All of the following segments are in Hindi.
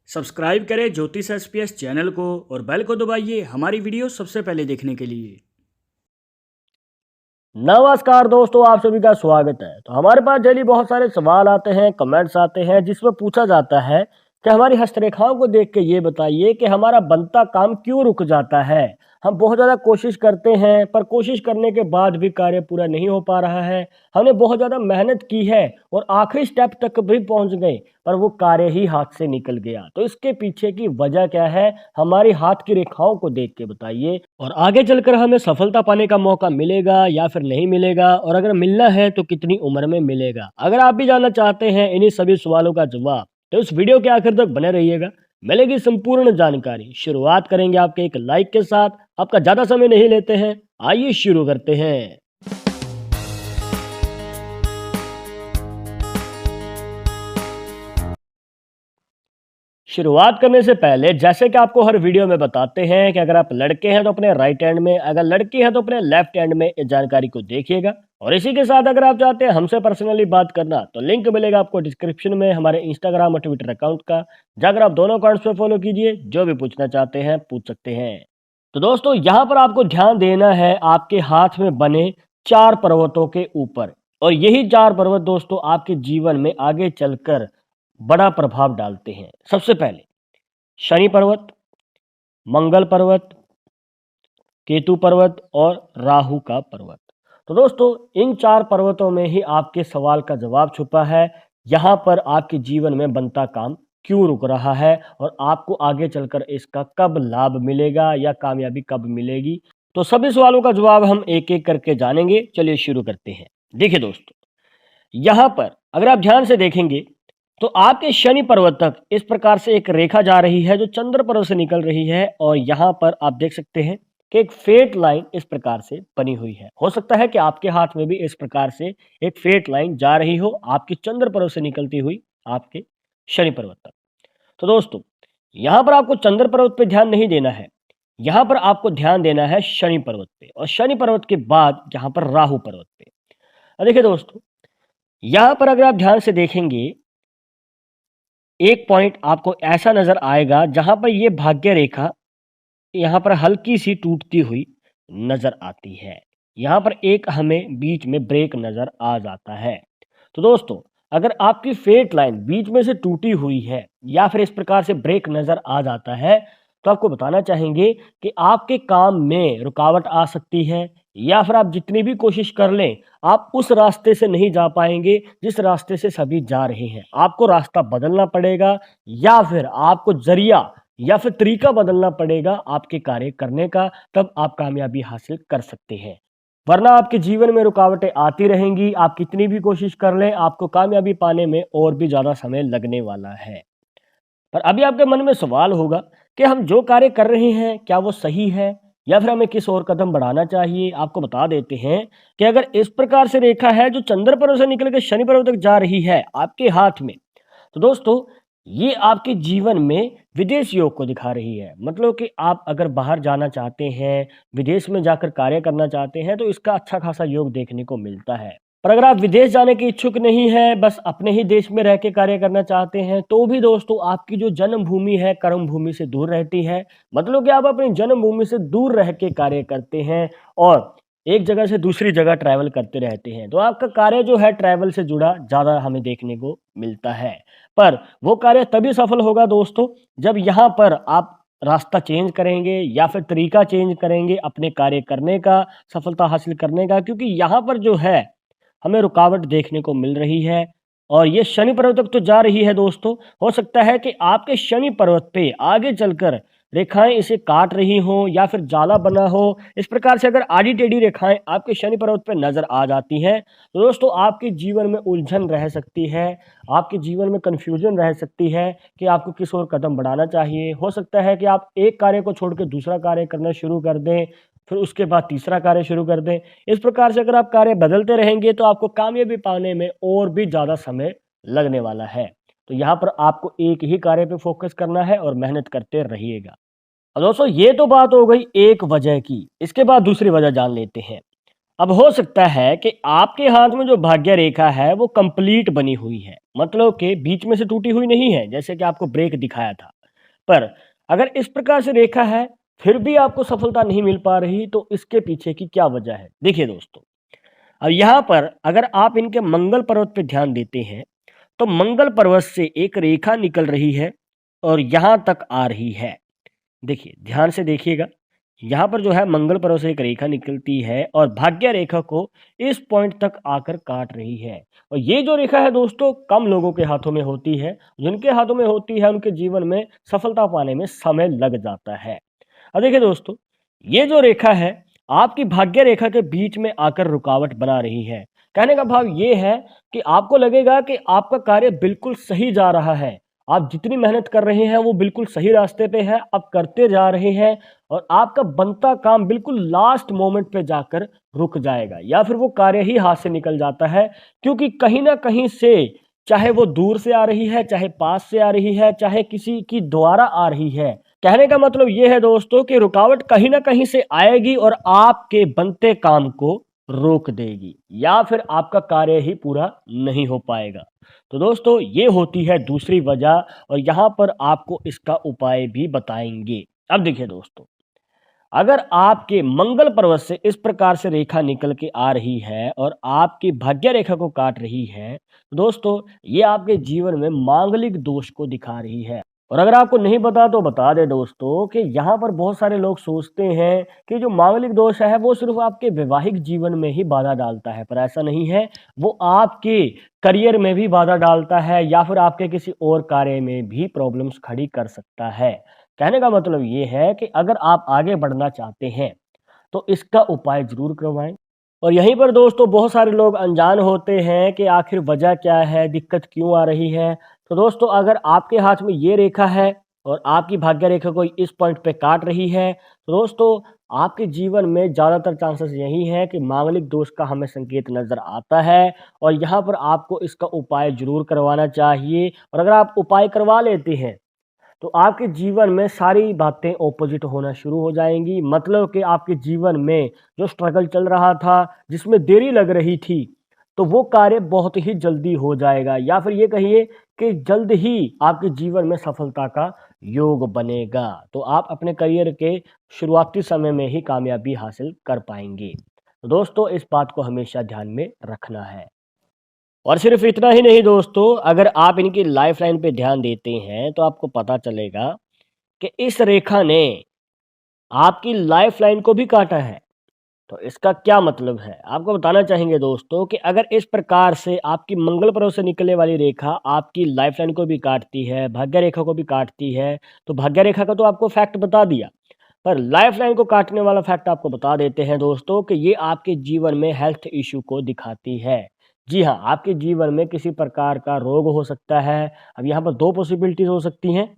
सब्सक्राइब करें ज्योतिष एसपीएस चैनल को और बेल को दबाइए हमारी वीडियो सबसे पहले देखने के लिए। नमस्कार दोस्तों, आप सभी का स्वागत है। तो हमारे पास डेली बहुत सारे सवाल आते हैं, कमेंट्स आते हैं, जिसमें पूछा जाता है कि हमारी हस्तरेखाओं को देख के ये बताइए कि हमारा बनता काम क्यों रुक जाता है। हम बहुत ज़्यादा कोशिश करते हैं, पर कोशिश करने के बाद भी कार्य पूरा नहीं हो पा रहा है। हमने बहुत ज़्यादा मेहनत की है और आखिरी स्टेप तक भी पहुंच गए, पर वो कार्य ही हाथ से निकल गया। तो इसके पीछे की वजह क्या है, हमारी हाथ की रेखाओं को देख के बताइए, और आगे चलकर हमें सफलता पाने का मौका मिलेगा या फिर नहीं मिलेगा, और अगर मिलना है तो कितनी उम्र में मिलेगा। अगर आप भी जानना चाहते हैं इन्हीं सभी सवालों का जवाब, तो इस वीडियो के आखिर तक बने रहिएगा, मिलेगी संपूर्ण जानकारी। शुरुआत करेंगे आपके एक लाइक के साथ। आपका ज्यादा समय नहीं लेते हैं, आइए शुरू करते हैं। शुरुआत करने से पहले जैसे कि आपको हर वीडियो में बताते हैं कि अगर आप लड़के हैं तो अपने राइट हैंड में, अगर लड़की है तो अपने लेफ्ट हैंड में इस जानकारी को देखिएगा। और इसी के साथ अगर आप चाहते हैं हमसे पर्सनली बात करना, तो लिंक मिलेगा आपको डिस्क्रिप्शन में हमारे इंस्टाग्राम और ट्विटर अकाउंट का, जाकर आप दोनों अकाउंट्स पे फॉलो कीजिए। जो भी पूछना चाहते हैं पूछ सकते हैं। तो दोस्तों, यहाँ पर आपको ध्यान देना है आपके हाथ में बने 4 पर्वतों के ऊपर, और यही 4 पर्वत दोस्तों आपके जीवन में आगे चलकर बड़ा प्रभाव डालते हैं। सबसे पहले शनि पर्वत, मंगल पर्वत, केतु पर्वत और राहु का पर्वत। तो दोस्तों, इन 4 पर्वतों में ही आपके सवाल का जवाब छुपा है। यहाँ पर आपके जीवन में बनता काम क्यों रुक रहा है और आपको आगे चलकर इसका कब लाभ मिलेगा या कामयाबी कब मिलेगी। तो सभी सवालों का जवाब हम एक एक करके जानेंगे। चलिए शुरू करते हैं। देखिए दोस्तों, यहाँ पर अगर आप ध्यान से देखेंगे तो आपके शनि पर्वत तक इस प्रकार से एक रेखा जा रही है जो चंद्र पर्वत से निकल रही है, और यहाँ पर आप देख सकते हैं कि एक फेट लाइन इस प्रकार से बनी हुई है। हो सकता है कि आपके हाथ में भी इस प्रकार से एक फेट लाइन जा रही हो आपकी चंद्र पर्वत से निकलती हुई आपके शनि पर्वत तक। तो दोस्तों, यहाँ पर आपको चंद्र पर्वत पे ध्यान नहीं देना है, यहाँ पर आपको ध्यान देना है शनि पर्वत पे, और शनि पर्वत के बाद यहाँ पर राहु पर्वत पे। देखिए दोस्तों, यहाँ पर अगर आप ध्यान से देखेंगे, एक पॉइंट आपको ऐसा नजर आएगा जहां पर ये भाग्य रेखा यहाँ पर हल्की सी टूटती हुई नजर आती है। यहाँ पर एक हमें बीच में ब्रेक नजर आ जाता है। तो दोस्तों, अगर आपकी फेट लाइन बीच में से टूटी हुई है या फिर इस प्रकार से ब्रेक नजर आ जाता है, तो आपको बताना चाहेंगे कि आपके काम में रुकावट आ सकती है, या फिर आप जितनी भी कोशिश कर लें आप उस रास्ते से नहीं जा पाएंगे जिस रास्ते से सभी जा रहे हैं। आपको रास्ता बदलना पड़ेगा, या फिर आपको जरिया या फिर तरीका बदलना पड़ेगा आपके कार्य करने का, तब आप कामयाबी हासिल कर सकते हैं। वरना आपके जीवन में रुकावटें आती रहेंगी, आप कितनी भी कोशिश कर लें आपको कामयाबी पाने में और भी ज़्यादा समय लगने वाला है। पर अभी आपके मन में सवाल होगा कि हम जो कार्य कर रहे हैं क्या वो सही है, या फिर हमें किस और कदम बढ़ाना चाहिए। आपको बता देते हैं कि अगर इस प्रकार से रेखा है जो चंद्र पर्वत से निकल के शनि पर्वत तक जा रही है आपके हाथ में, तो दोस्तों ये आपके जीवन में विदेश योग को दिखा रही है। मतलब कि आप अगर बाहर जाना चाहते हैं, विदेश में जाकर कार्य करना चाहते हैं, तो इसका अच्छा खासा योग देखने को मिलता है। पर अगर आप विदेश जाने के इच्छुक नहीं है, बस अपने ही देश में रह के कार्य करना चाहते हैं, तो भी दोस्तों आपकी जो जन्मभूमि है कर्म भूमि से दूर रहती है। मतलब कि आप अपनी जन्मभूमि से दूर रह के कार्य करते हैं और एक जगह से दूसरी जगह ट्रैवल करते रहते हैं, तो आपका कार्य जो है ट्रैवल से जुड़ा ज़्यादा हमें देखने को मिलता है। पर वो कार्य तभी सफल होगा दोस्तों जब यहाँ पर आप रास्ता चेंज करेंगे या फिर तरीका चेंज करेंगे अपने कार्य करने का, सफलता हासिल करने का। क्योंकि यहाँ पर जो है हमें रुकावट देखने को मिल रही है, और ये शनि पर्वत तक तो जा रही है दोस्तों। हो सकता है कि आपके शनि पर्वत पे आगे चलकर रेखाएं इसे काट रही हों या फिर जाला बना हो। इस प्रकार से अगर आड़ी टेढ़ी रेखाएं आपके शनि पर्वत पे नजर आ जाती हैं, तो दोस्तों आपके जीवन में उलझन रह सकती है, आपके जीवन में कंफ्यूजन रह सकती है कि आपको किस और कदम बढ़ाना चाहिए। हो सकता है कि आप एक कार्य को छोड़ के दूसरा कार्य करना शुरू कर दें, फिर उसके बाद तीसरा कार्य शुरू कर दें। इस प्रकार से अगर आप कार्य बदलते रहेंगे तो आपको कामयाबी पाने में और भी ज़्यादा समय लगने वाला है। तो यहाँ पर आपको एक ही कार्य पे फोकस करना है और मेहनत करते रहिएगा। और दोस्तों, ये तो बात हो गई एक वजह की। इसके बाद दूसरी वजह जान लेते हैं। अब हो सकता है कि आपके हाथ में जो भाग्य रेखा है वो कंप्लीट बनी हुई है, मतलब कि बीच में से टूटी हुई नहीं है, जैसे कि आपको ब्रेक दिखाया था। पर अगर इस प्रकार से रेखा है फिर भी आपको सफलता नहीं मिल पा रही, तो इसके पीछे की क्या वजह है? देखिए दोस्तों, अब यहाँ पर अगर आप इनके मंगल पर्वत पे ध्यान देते हैं, तो मंगल पर्वत से एक रेखा निकल रही है और यहाँ तक आ रही है। देखिए, ध्यान से देखिएगा, यहाँ पर जो है मंगल पर्वत से एक रेखा निकलती है और भाग्य रेखा को इस पॉइंट तक आकर काट रही है। और ये जो रेखा है दोस्तों, कम लोगों के हाथों में होती है। जिनके हाथों में होती है उनके जीवन में सफलता पाने में समय लग जाता है। अब देखिए दोस्तों, ये जो रेखा है आपकी भाग्य रेखा के बीच में आकर रुकावट बना रही है। कहने का भाव ये है कि आपको लगेगा कि आपका कार्य बिल्कुल सही जा रहा है, आप जितनी मेहनत कर रहे हैं वो बिल्कुल सही रास्ते पे है, आप करते जा रहे हैं और आपका बनता काम बिल्कुल लास्ट मोमेंट पे जाकर रुक जाएगा या फिर वो कार्य ही हाथ से निकल जाता है, क्योंकि कहीं ना कहीं से, चाहे वो दूर से आ रही है, चाहे पास से आ रही है, चाहे किसी की द्वारा आ रही है। कहने का मतलब ये है दोस्तों कि रुकावट कहीं ना कहीं से आएगी और आपके बनते काम को रोक देगी या फिर आपका कार्य ही पूरा नहीं हो पाएगा। तो दोस्तों, ये होती है दूसरी वजह और यहाँ पर आपको इसका उपाय भी बताएंगे। अब देखिए दोस्तों, अगर आपके मंगल पर्वत से इस प्रकार से रेखा निकल के आ रही है और आपकी भाग्य रेखा को काट रही है, तो दोस्तों ये आपके जीवन में मांगलिक दोष को दिखा रही है। और अगर आपको नहीं पता तो बता दे दोस्तों कि यहाँ पर बहुत सारे लोग सोचते हैं कि जो मांगलिक दोष है वो सिर्फ आपके वैवाहिक जीवन में ही बाधा डालता है, पर ऐसा नहीं है। वो आपके करियर में भी बाधा डालता है या फिर आपके किसी और कार्य में भी प्रॉब्लम्स खड़ी कर सकता है। कहने का मतलब ये है कि अगर आप आगे बढ़ना चाहते हैं तो इसका उपाय जरूर करवाएं। और यहीं पर दोस्तों बहुत सारे लोग अनजान होते हैं कि आखिर वजह क्या है, दिक्कत क्यों आ रही है। तो दोस्तों, अगर आपके हाथ में ये रेखा है और आपकी भाग्य रेखा को इस पॉइंट पे काट रही है, तो दोस्तों आपके जीवन में ज़्यादातर चांसेस यही है कि मांगलिक दोष का हमें संकेत नज़र आता है और यहाँ पर आपको इसका उपाय जरूर करवाना चाहिए। और अगर आप उपाय करवा लेते हैं तो आपके जीवन में सारी बातें ऑपोजिट होना शुरू हो जाएंगी। मतलब कि आपके जीवन में जो स्ट्रगल चल रहा था, जिसमें देरी लग रही थी, तो वो कार्य बहुत ही जल्दी हो जाएगा या फिर ये कहिए कि जल्द ही आपके जीवन में सफलता का योग बनेगा। तो आप अपने करियर के शुरुआती समय में ही कामयाबी हासिल कर पाएंगे। तो दोस्तों, इस बात को हमेशा ध्यान में रखना है। और सिर्फ इतना ही नहीं दोस्तों, अगर आप इनकी लाइफ लाइन पे ध्यान देते हैं तो आपको पता चलेगा कि इस रेखा ने आपकी लाइफ लाइन को भी काटा है। तो इसका क्या मतलब है, आपको बताना चाहेंगे दोस्तों कि अगर इस प्रकार से आपकी मंगल पर्वत से निकलने वाली रेखा आपकी लाइफ लाइन को भी काटती है, भाग्य रेखा को भी काटती है, तो भाग्य रेखा का तो आपको फैक्ट बता दिया, पर लाइफ लाइन को काटने वाला फैक्ट आपको बता देते हैं दोस्तों कि ये आपके जीवन में हेल्थ इश्यू को दिखाती है। जी हाँ, आपके जीवन में किसी प्रकार का रोग हो सकता है। अब यहाँ पर दो पॉसिबिलिटीज हो सकती हैं।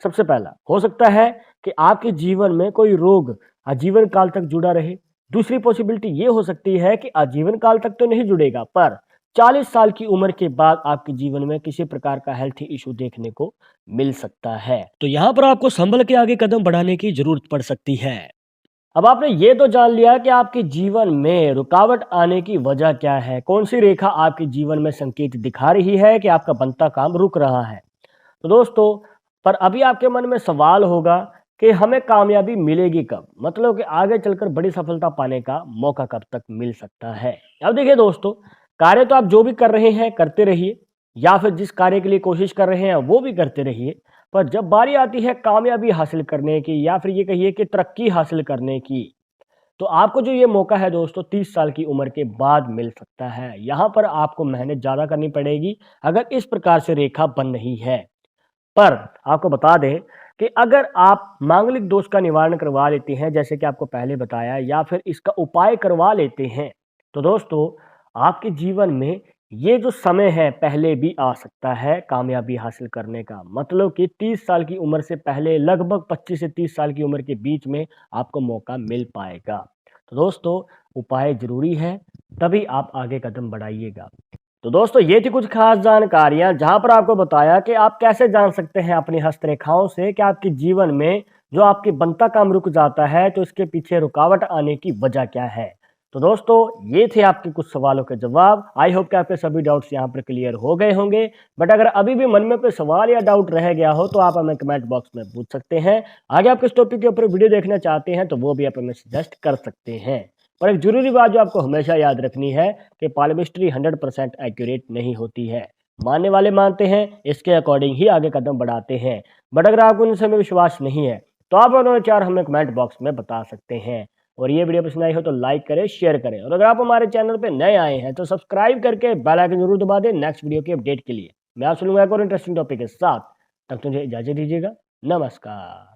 सबसे पहला हो सकता है कि आपके जीवन में कोई रोग आजीवन काल तक जुड़ा रहे। दूसरी पॉसिबिलिटी ये हो सकती है कि आजीवन काल तक तो नहीं जुड़ेगा, पर 40 साल की उम्र के बाद आपके जीवन में किसी प्रकार का हेल्थ इशू देखने को मिल सकता है। तो यहाँ पर आपको संभल के आगे कदम बढ़ाने की जरूरत पड़ सकती है। अब आपने ये तो जान लिया कि आपके जीवन में रुकावट आने की वजह क्या है, कौन सी रेखा आपके जीवन में संकेत दिखा रही है कि आपका बनता काम रुक रहा है। तो दोस्तों, पर अभी आपके मन में सवाल होगा कि हमें कामयाबी मिलेगी कब, मतलब कि आगे चलकर बड़ी सफलता पाने का मौका कब तक मिल सकता है। अब देखिए दोस्तों, कार्य तो आप जो भी कर रहे हैं करते रहिए या फिर जिस कार्य के लिए कोशिश कर रहे हैं वो भी करते रहिए, पर जब बारी आती है कामयाबी हासिल करने की या फिर ये कहिए कि तरक्की हासिल करने की, तो आपको जो ये मौका है दोस्तों 30 साल की उम्र के बाद मिल सकता है। यहाँ पर आपको मेहनत ज़्यादा करनी पड़ेगी अगर इस प्रकार से रेखा बन रही है। पर आपको बता दें कि अगर आप मांगलिक दोष का निवारण करवा लेते हैं, जैसे कि आपको पहले बताया, या फिर इसका उपाय करवा लेते हैं, तो दोस्तों आपके जीवन में ये जो समय है पहले भी आ सकता है कामयाबी हासिल करने का। मतलब कि 30 साल की उम्र से पहले लगभग 25 से 30 साल की उम्र के बीच में आपको मौका मिल पाएगा। तो दोस्तों, उपाय ज़रूरी है, तभी आप आगे कदम बढ़ाइएगा। तो दोस्तों, ये थी कुछ खास जानकारियां जहां पर आपको बताया कि आप कैसे जान सकते हैं अपनी हस्तरेखाओं से कि आपके जीवन में जो आपकी बनता काम रुक जाता है तो इसके पीछे रुकावट आने की वजह क्या है। तो दोस्तों ये थे आपके कुछ सवालों के जवाब। आई होप कि आपके सभी डाउट्स यहाँ पर क्लियर हो गए होंगे। बट अगर अभी भी मन में कोई सवाल या डाउट रह गया हो तो आप हमें कमेंट बॉक्स में पूछ सकते हैं। आगे आप किस टॉपिक के ऊपर वीडियो देखना चाहते हैं तो वो भी आप हमें सजेस्ट कर सकते हैं। और एक जरूरी बात जो आपको हमेशा याद रखनी है कि पाल्मिस्ट्री 100% एक्यूरेट नहीं होती है। मानने वाले मानते हैं, इसके अकॉर्डिंग ही आगे कदम बढ़ाते हैं। बट अगर आपको उन समय विश्वास नहीं है तो आप उन्होंने 4 हमें कमेंट बॉक्स में बता सकते हैं। और ये वीडियो पसंद आई हो तो लाइक करें, शेयर करें, और अगर आप हमारे चैनल पे नए आए हैं तो सब्सक्राइब करके बेल आइकन जरूर दबा दें नेक्स्ट वीडियो की अपडेट के लिए। मैं आपसे मिलूंगा एक और इंटरेस्टिंग टॉपिक के साथ। तब तक मुझे इजाजत दीजिएगा। नमस्कार।